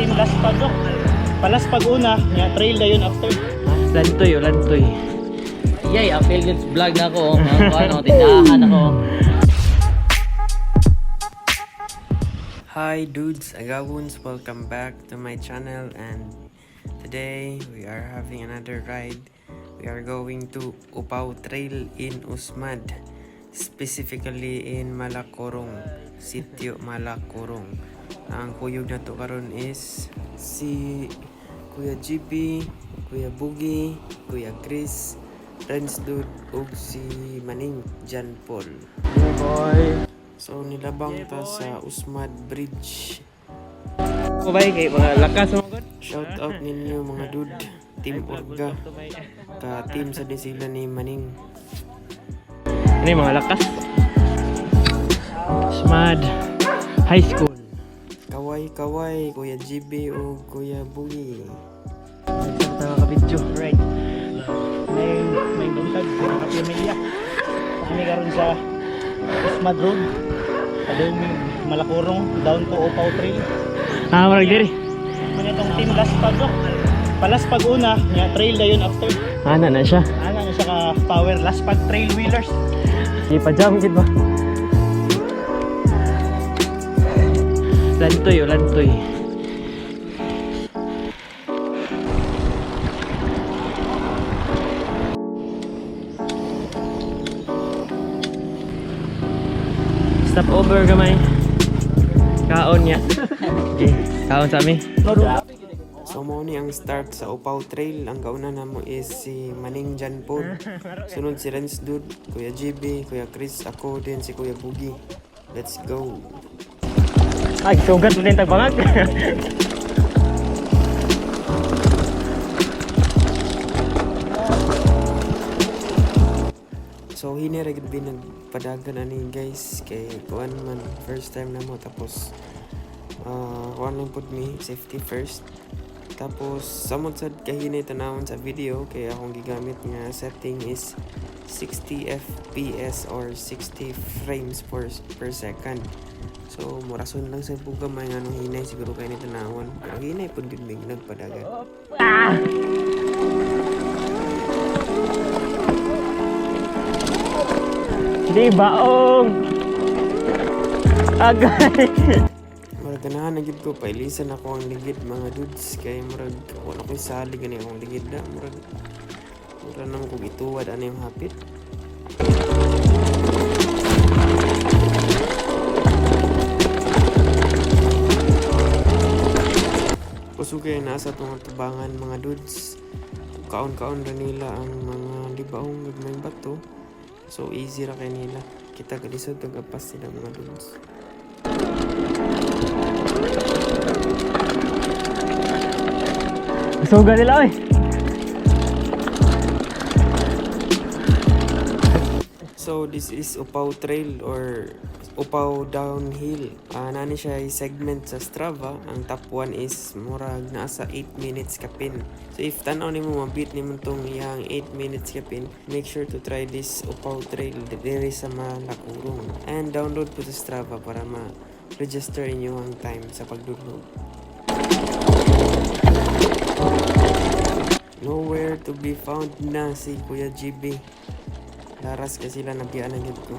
team Laspag no. Palaspag una, nya trail dayon after. Lantoy. Yay, ang failed vlog na ako. Ano, tindahan ako. Hi dudes, Agawons, welcome back to my channel, and today we are having another ride. We are going to Opaw Trail in Usmad, specifically in Malacorong, Sitio Malacorong. Ang kuyog na to karon is si Kuya GB, Kuya Bogz, Kuya Cris, Renz dude, ug si Maning Jan Paul. Hey boy. So nilabang ta sa Usmad Bridge. Kubay kay mga lakas mo gud. Shout out ninyo mga dude, Team Orga, ka team sa di sila ni Maning. Ini mga lakas. Usmad High School. Kaway, Kuya GB o Kuya Bogz. Tama ka video. Right. May buntag sa pamilya. Kami karon sa Usmad Road. Padung Malacorong down to Opaw Trail. Marag diri. Ano itong team Laspag no. Palaspag una, nya trail dayon after. Ana na siya. Ana na siya ka power Laspag trail wheelers. Di pa jam gid ba? Lantoy. Stop over gamay. Kaon niya. Okay, kaon sa amin. So mo ni ang start sa Opaw Trail. Ang kauna namo is si Maning Jan Paul. Sunod si Renz dude, Kuya GB, Kuya Cris, ako din si Kuya Bogz. Let's go. Ay, sugat mo din tagbangag. So hiniragid binagpadagan ani guys kay kuan man first time na mo, tapos kuan lang pud mi, safety first. Tapos samot sad kahinay tanawon sa video kay akong gigamit nga setting is 60 fps or 60 frames per second. So murason lang sa buga may anong hinay siguro kay ni tanawon, pero hinay pud gud mig nagpadagan. Di baong. Agay. Murag ganahan na gid ko pailisan ako ang ligid mga dudes kay murag wala ko'y salig ani akong ligid na murag naman ko gituwad ani yung hapit. Usugay nasa itong tubangan mga dudes. Kaon-kaon ra nila ang mga libaong may bato. So easy ra kay nila. Kita ka lisod tagapas sila mga dudes. Suga nila oy. So this is Opaw Trail or Opaw Downhill. Nani siya segment sa Strava. Ang top 1 is murag nasa 8 minutes kapin. So if tanaw nimo mabit nimo tong iyang 8 minutes kapin, make sure to try this Opaw Trail diri sa Malacorong. And download po sa Strava para ma-register inyo ang time sa pagdugnog. Nowhere to be found na si Kuya GB. Laras kasi sila nabiyan na yun ko.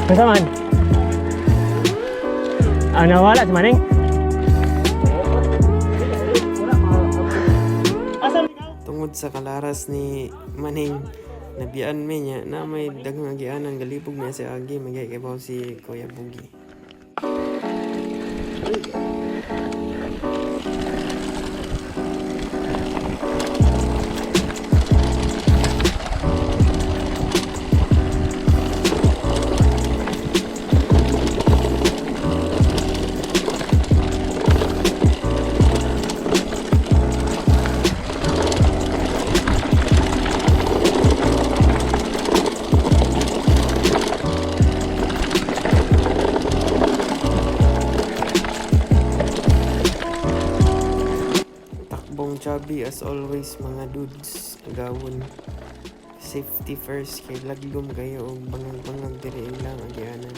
Kasaman? Nawala si Maning? Tungod sa kalaras ni Maning, nabiyan mi niya na may daghang agianan galipog niya si Agi magaykabaw si Kuya Bogz. Grabe as always mga dudes, agawon. Safety first kay laglum kayo og bangang-bangang diri lang agyanan.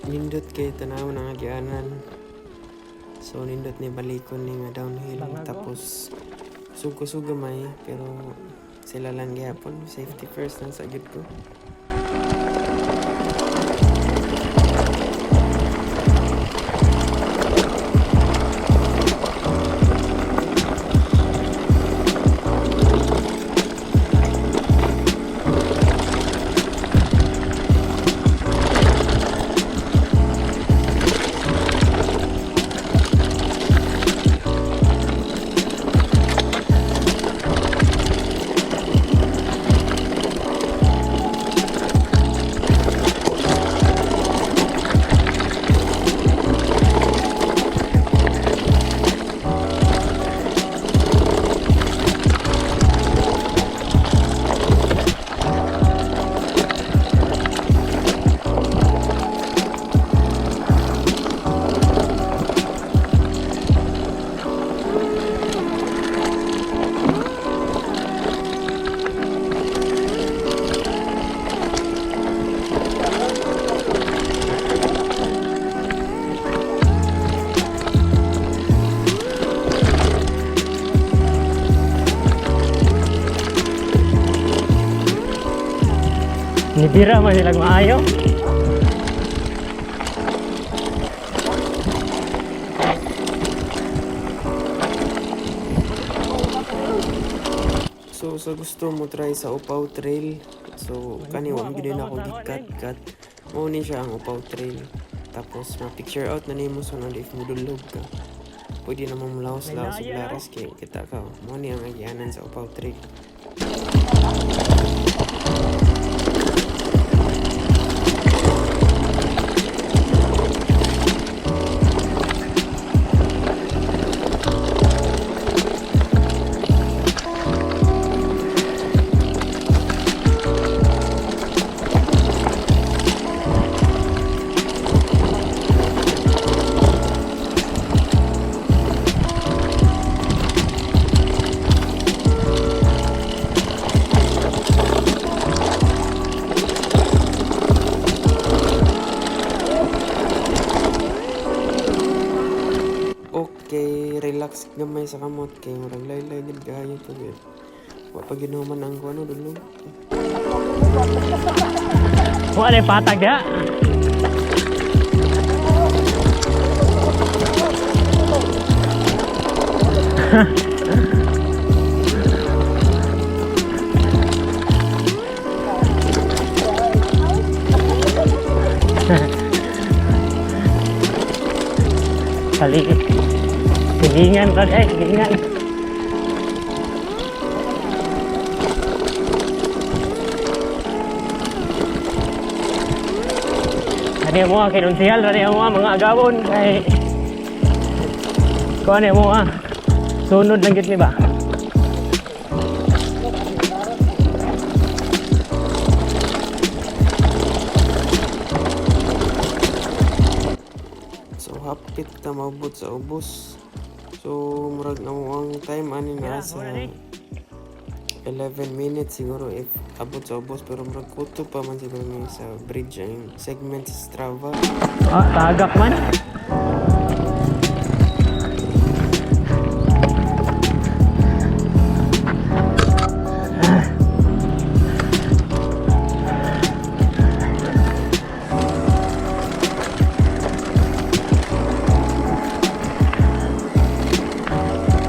Nindot kay tanaw ng agyanan. So nindot ni balikon ni nga downhill tapos sugo-sugamay pero sila lang gyapon safety first lang sa gid ko. Nibira man nilang maayo. So sa gusto mo try sa Opaw Trail, so kani wa gyud na ako gikat-kat. Mao ni siya ang Opaw Trail. Tapos ma-picture out na nimo sunod if mudulog ka. Pwede na mo mulaos-laos og Laras kay kita ka. Mao ni ang agyanan sa Opaw Trail. Okay, relax gamay sa kamot kay murag laylay gid kaayo to gid. Wa pa ginuman ang kuno dulog. Wala patag ya. Kali. Higingan kan higingan. Ada mo kinunsial ada mo mga agawon kay ko ano mo sunod lang gid ni ba. So hapit ta maabot sa ubos. So murag na mo ang time ani na sa 11 minutes siguro if abot sa ubos pero murag kuto pa man siguro ni sa bridge ang segment sa Strava. Tagak man.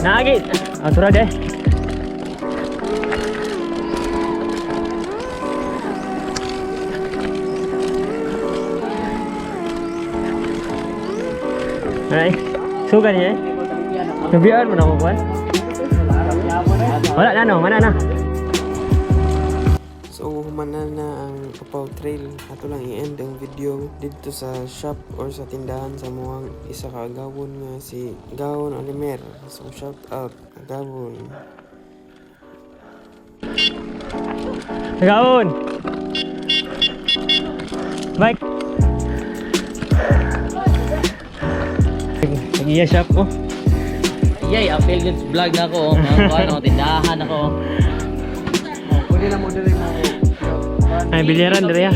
Nagit. Atura deh. Ay, suga niya eh. Nabiyaan mo na ako, Kwan? Wala na, no? Mana na. So humana na ang Opaw Trail. Ato lang i-end ang video dito sa shop or sa tindahan sa muang isa ka agawon nga si Agawon Olimer. So shout out Agawon. Agawon! Bike! Nag-iya shop ko. Yay, apel yun sa vlog na ako. Ano, tindahan ako. Pwede na mo din mo. Ay, bilyaran, dali ya.